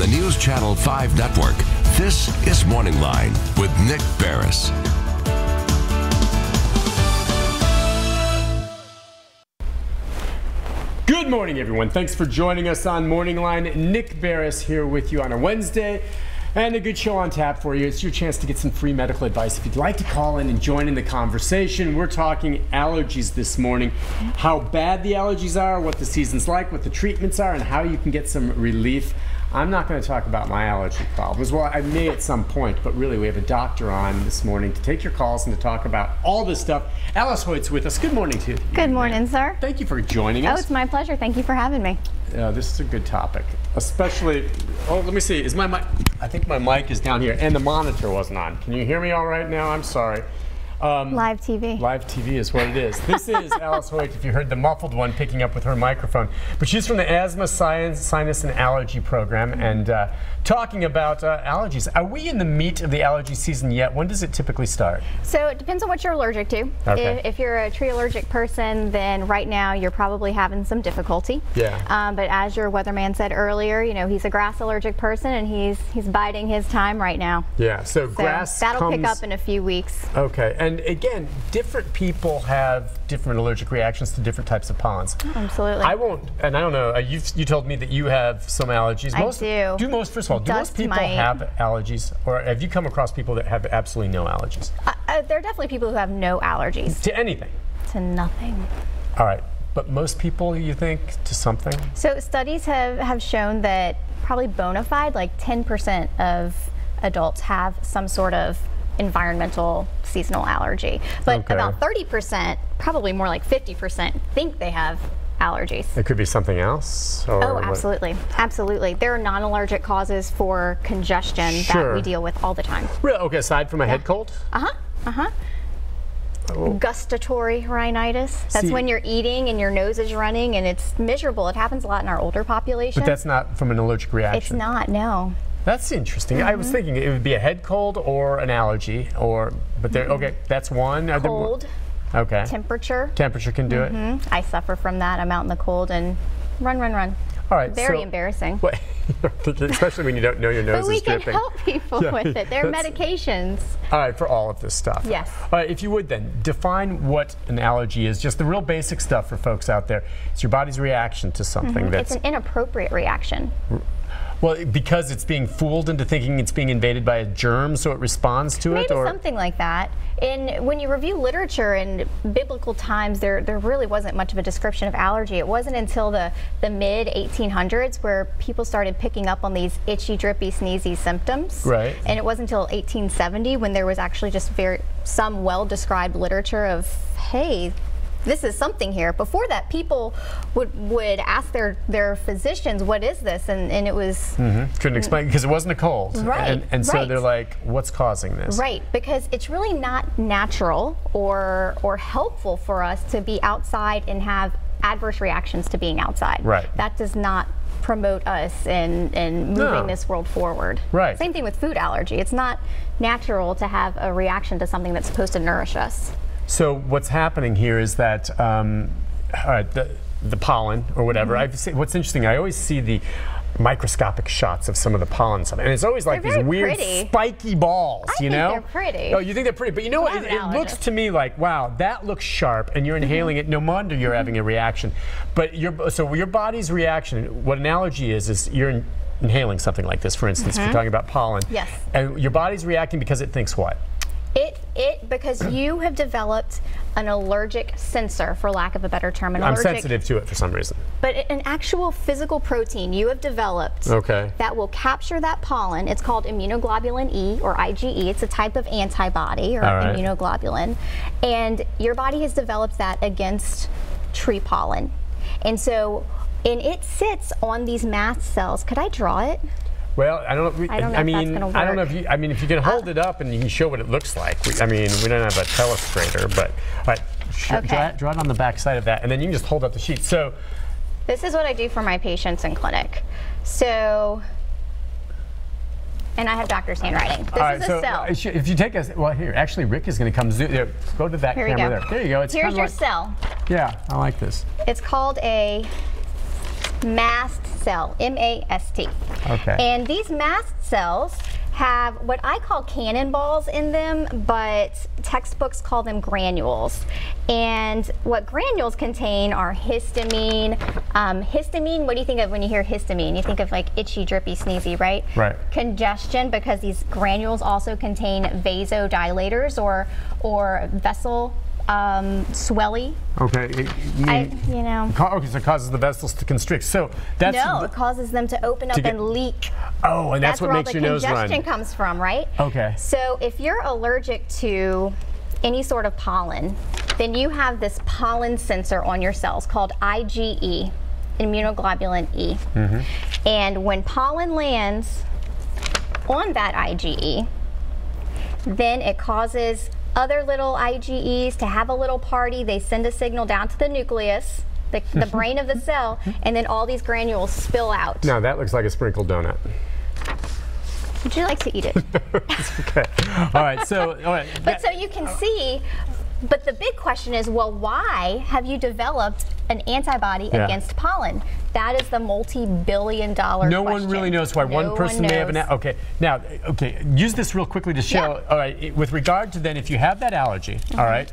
the News Channel 5 network, this is MorningLine with Nick Barris. Good morning, everyone. Thanks for joining us on MorningLine. Nick Barris here with you on a Wednesday. And a good show on tap for you. It's your chance to get some free medical advice. If you'd like to call in and join in the conversation, we're talking allergies this morning. How bad the allergies are, what the season's like, what the treatments are, and how you can get some relief. I'm not going to talk about my allergy problems. Well, I may at some point, but really we have a doctor on this morning to take your calls and to talk about all this stuff. Alice Hoyt's with us. Good morning to you. Good morning, sir. Thank you for joining us. Oh, it's my pleasure. Thank you for having me. This is a good topic, especially, oh, let me see, is my mic, I think my mic is down here, and the monitor wasn't on. Can you hear me all right now? I'm sorry. Live TV. Live TV is what it is. This is Alice Hoyt, if you heard the muffled one picking up with her microphone. But she's from the Asthma, Sinus, and Allergy program, and talking about allergies. Are we in the meat of the allergy season yet? When does it typically start? So it depends on what you're allergic to. Okay. If you're a tree allergic person, then right now you're probably having some difficulty. Yeah. But as your weatherman said earlier, you know, he's a grass allergic person, and he's biding his time right now. Yeah. So grass that'll pick up in a few weeks. Okay. And again, different people have different allergic reactions to different types of pollens. Absolutely. I won't, and I don't know, you told me that you have some allergies. I do. First of all, do most people have allergies? Or have you come across people that have absolutely no allergies? There are definitely people who have no allergies. To anything? To nothing. All right. But most people, you think, to something? So studies have shown that probably bona fide, like 10% of adults have some sort of environmental seasonal allergy. But about 30%, probably more like 50%, think they have allergies. It could be something else? Or oh, absolutely. Absolutely. There are non-allergic causes for congestion that we deal with all the time. Really? Okay, aside from a head cold? Gustatory rhinitis. That's when you're eating and your nose is running and it's miserable. It happens a lot in our older population. But that's not from an allergic reaction? It's not, no. That's interesting. I was thinking it would be a head cold or an allergy, but there. Okay, that's one. Cold. Okay. Temperature. Temperature can do it. I suffer from that. I'm out in the cold and run. All right. Very embarrassing. Especially when you don't know your nose is dripping. But we can help people with it. There are medications. All right, for all of this stuff. Yes. All right, if you would then, define what an allergy is. Just the real basic stuff for folks out there. It's your body's reaction to something that's... It's an inappropriate reaction. Well, because it's being fooled into thinking it's being invaded by a germ, so it responds to it? Maybe something like that. And when you review literature in biblical times, there really wasn't much of a description of allergy. It wasn't until the mid-1800s where people started picking up on these itchy, drippy, sneezy symptoms. Right. And it wasn't until 1870 when there was actually just some well-described literature of, hey, this is something here. Before that, people would ask their physicians, what is this? And it was... Couldn't explain, because it wasn't a cold. Right. And so they're like, what's causing this? Right, because it's really not natural or helpful for us to be outside and have adverse reactions to being outside. Right. That does not promote us in moving this world forward. Right. Same thing with food allergy. It's not natural to have a reaction to something that's supposed to nourish us. So what's happening here is that the pollen or whatever. What's interesting, I always see the microscopic shots of some of the pollen stuff, and it's always like these weird spiky balls. I think they're pretty. Oh, you think they're pretty? But you know what? It looks to me like, wow, that looks sharp, and you're inhaling it. No wonder you're having a reaction. But your body's reaction, what an allergy is you're inhaling something like this. For instance, if you're talking about pollen. Yes. And your body's reacting because it thinks what? Because you have developed an allergic sensor, for lack of a better term. I'm sensitive to it for some reason. But an actual physical protein you have developed that will capture that pollen. It's called immunoglobulin E, or IgE. It's a type of antibody, or immunoglobulin. And your body has developed that against tree pollen. And it sits on these mast cells. Could I draw it? Well, I don't know. I don't know if if you can hold it up and you can show what it looks like. We don't have a telestrator, but all right, draw it on the back side of that, and then you can just hold up the sheet. So, this is what I do for my patients in clinic. So, and I have doctor's handwriting. This is a cell. If you take here, actually, Rick is going to come zoom. There, go to that camera there. There you go. Here's your cell. Yeah, I like this. It's called a mast cell, M-A-S-T. Okay. And these mast cells have what I call cannonballs in them, but textbooks call them granules. And what granules contain are histamine. Histamine, what do you think of when you hear histamine? You think of like itchy, drippy, sneezy, right? Right. Congestion, because these granules also contain vasodilators or vessel swelling. Okay. Okay, so it causes the vessels to constrict. So that's it causes them to open up and leak. Oh, and that's what makes your nose run. That's where all the congestion comes from, right? Okay. So if you're allergic to any sort of pollen, then you have this pollen sensor on your cells called IgE, immunoglobulin E. And when pollen lands on that IgE, then it causes other little IgEs to have a little party. They send a signal down to the nucleus, the brain of the cell, and then all these granules spill out. Now that looks like a sprinkled donut. Would you like to eat it? Okay. All right. So, But so you can see. But the big question is, well, why have you developed an antibody against pollen? That is the multi-billion-dollar question. No one really knows why. One person may have an... Okay. Now, use this real quickly to show. All right. With regard to then, if you have that allergy, all right,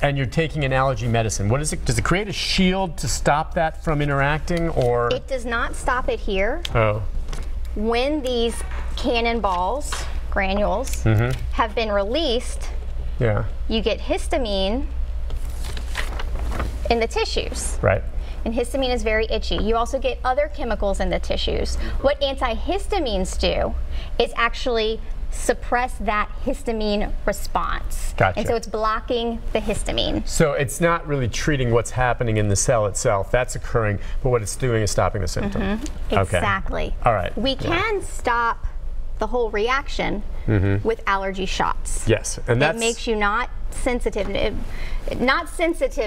and you're taking an allergy medicine, what is it? Does it create a shield to stop that from interacting, or? It does not stop it here. Oh. When these cannonballs, granules, have been released, you get histamine in the tissues. Right. And histamine is very itchy. You also get other chemicals in the tissues. What antihistamines do is actually suppress that histamine response. Gotcha. And so it's blocking the histamine. So it's not really treating what's happening in the cell itself. That's occurring, but what it's doing is stopping the symptom. Exactly. All right. We can stop the whole reaction with allergy shots. Yes, and that makes you not sensitive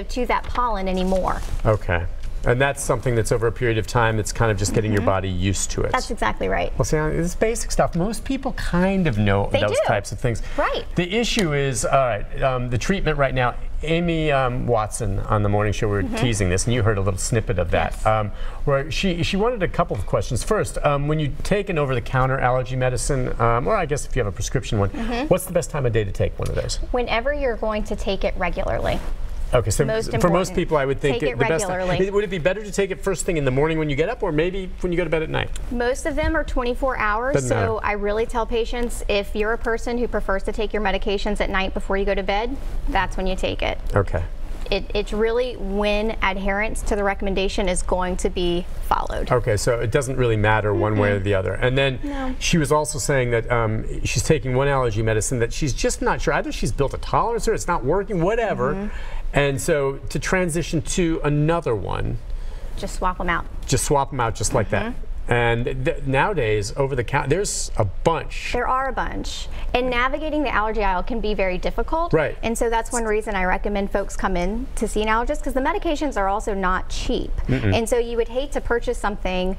to that pollen anymore. Okay. And that's something that's over a period of time that's kind of just getting your body used to it. That's exactly right. Well, see, it's basic stuff. Most people kind of know those types of things. Right. The issue is, all right, the treatment right now, Amy Watson on the morning show, we were teasing this, and you heard a little snippet of that. Yes. Where she wanted a couple of questions. First, when you take an over-the-counter allergy medicine, or I guess if you have a prescription one, what's the best time of day to take one of those? Whenever you're going to take it regularly. Okay, so for most people, I would think take it regularly. Would it be better to take it first thing in the morning when you get up, or maybe when you go to bed at night? Most of them are 24 hours, so I really tell patients, if you're a person who prefers to take your medications at night before you go to bed, that's when you take it. Okay. It's really when adherence to the recommendation is going to be followed. Okay, so it doesn't really matter one way or the other. And then she was also saying that she's taking one allergy medicine that she's just not sure. Either she's built a tolerance or it's not working, whatever. And so to transition to another one. Just swap them out. Just swap them out just like that. And nowadays, over the counter, there's a bunch. There are a bunch. And navigating the allergy aisle can be very difficult. Right. And so that's one reason I recommend folks come in to see an allergist, because the medications are also not cheap. And so you would hate to purchase something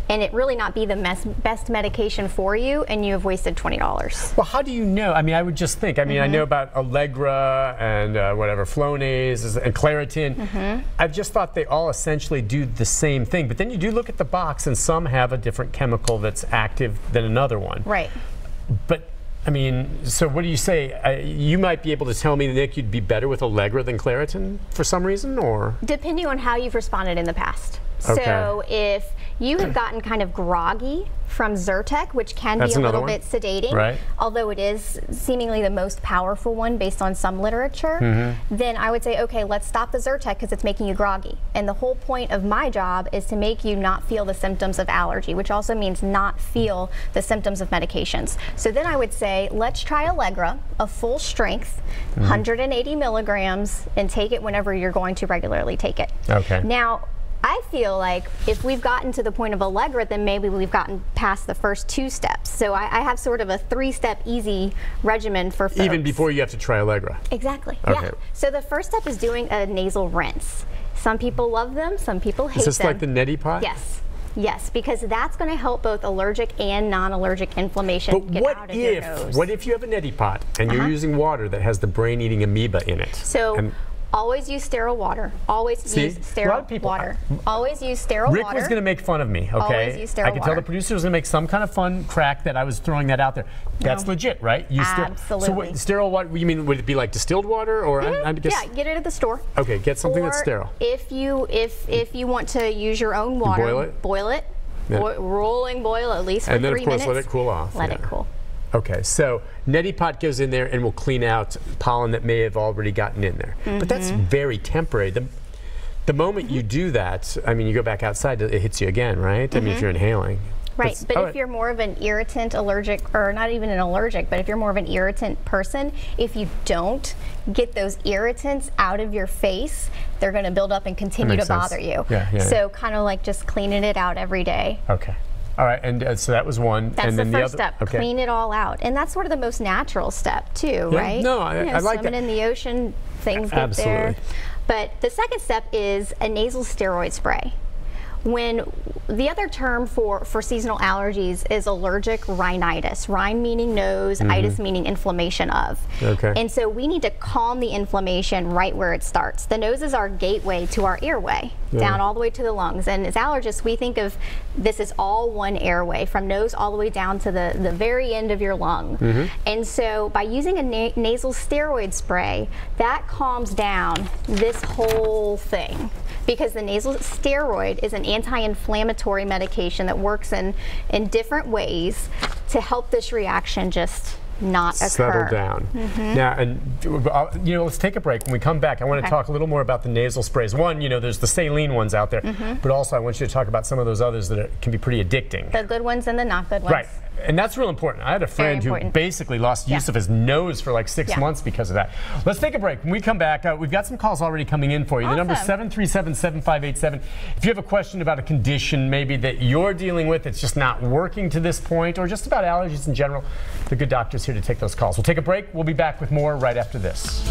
and it really not be the best medication for you, and you have wasted $20. Well, how do you know? I mean, I would just think. I mean, I know about Allegra and whatever, Flonase and Claritin. I've just thought they all essentially do the same thing. But then you do look at the box, and some have a different chemical that's active than another one. Right. But I mean, so what do you say? You might be able to tell me, Nick, you'd be better with Allegra than Claritin for some reason, or? Depending on how you've responded in the past. Okay. So if you have gotten kind of groggy from Zyrtec, which can be a little bit sedating, although it is seemingly the most powerful one based on some literature, then I would say, okay, let's stop the Zyrtec because it's making you groggy. And the whole point of my job is to make you not feel the symptoms of allergy, which also means not feel the symptoms of medications. So then I would say, let's try Allegra, a full strength, 180 milligrams, and take it whenever you're going to regularly take it. Okay. Now, I feel like if we've gotten to the point of Allegra, then maybe we've gotten past the first 2 steps. So I have sort of a 3-step easy regimen for folks. Even before you have to try Allegra? Exactly, okay. Yeah. So the first step is doing a nasal rinse. Some people love them, some people hate them. Is this like the neti pot? Yes. Yes, because that's going to help both allergic and non-allergic inflammation get out of your nose. What if you have a neti pot and you're using water that has the brain-eating amoeba in it? So Always use sterile water. Always use sterile water. Always use sterile water. Rick was going to make fun of me, okay? Always use sterile water. I could tell the producer was going to make some kind of fun crack that I was throwing that out there. That's legit, right? Absolutely. So what, sterile water, you mean, would it be like distilled water? Or I guess, yeah, get it at the store. Okay, get something that's sterile. If you want to use your own water, boil it. Rolling boil at least for 3 minutes. And then, of course, let it cool off. Let it cool. Okay, so neti pot goes in there and will clean out pollen that may have already gotten in there. But that's very temporary. The moment you do that, I mean, you go back outside, it hits you again, right? I mean, if you're inhaling. Right, but if you're more of an irritant, allergic, or not even an allergic, but if you're more of an irritant person, if you don't get those irritants out of your face, they're going to build up and continue to bother you. So kind of like just cleaning it out every day. Okay. All right, and so that was one. That's and then the first step. Okay. Clean it all out, and that's sort of the most natural step too, right? No, I like swimming in the ocean, things get there. But the second step is a nasal steroid spray. When the other term for seasonal allergies is allergic rhinitis. Rhine meaning nose, itis meaning inflammation of. Okay. And so we need to calm the inflammation right where it starts. The nose is our gateway to our airway, down all the way to the lungs. And as allergists, we think of this as all one airway, from nose all the way down to the very end of your lung. And so by using a nasal steroid spray, that calms down this whole thing. Because the nasal steroid is an anti-inflammatory medication that works in different ways to help this reaction just not occur. Settle down. Now, and let's take a break. When we come back, I want to talk a little more about the nasal sprays. One, there's the saline ones out there, but also I want you to talk about some of those others that can be pretty addicting. The good ones and the not good ones. Right. And that's real important. I had a friend who basically lost use of his nose for like 6 months because of that. Let's take a break. When we come back, we've got some calls already coming in for you. The number is 737-7587. If you have a question about a condition maybe that you're dealing with, it's just not working to this point, or just about allergies in general, the Good Doctor's here to take those calls. We'll take a break. We'll be back with more right after this.